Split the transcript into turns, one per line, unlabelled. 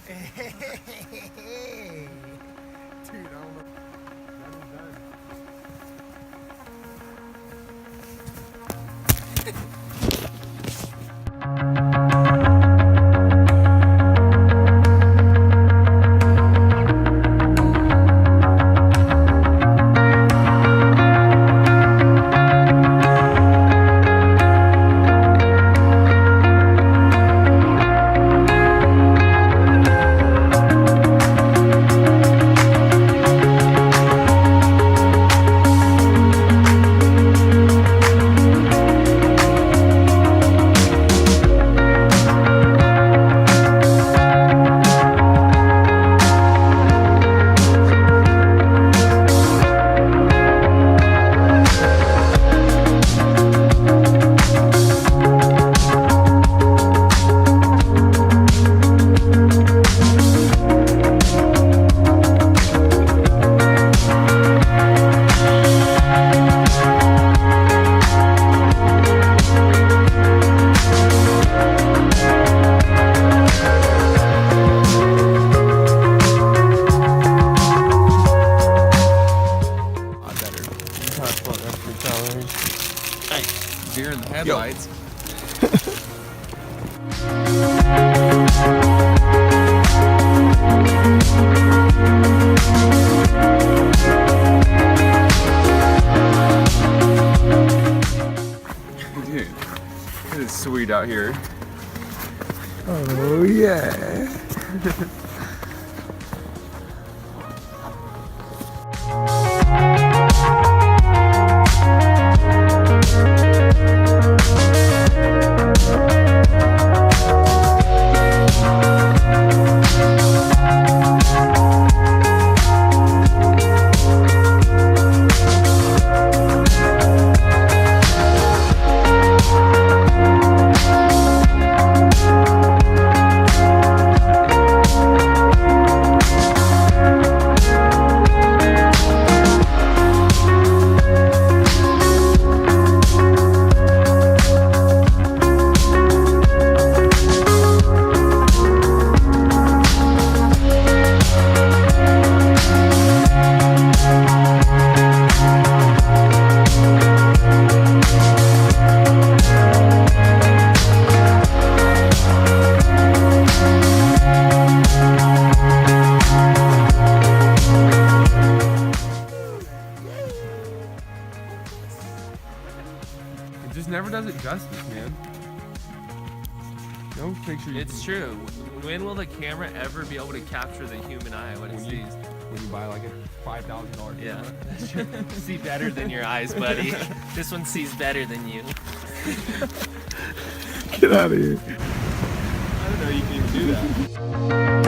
Dude, I don't know.
Deer in the headlights. Dude, it is sweet out here.
Oh, yeah.
It just never does it justice, man. No picture.
It's true. When will the camera ever be able to capture the human eye when it sees?
When you buy like a $5,000
Yeah,
camera.
that's true. See better than your eyes, buddy. This one sees better than you.
Get out of here.
I don't know you can even do that.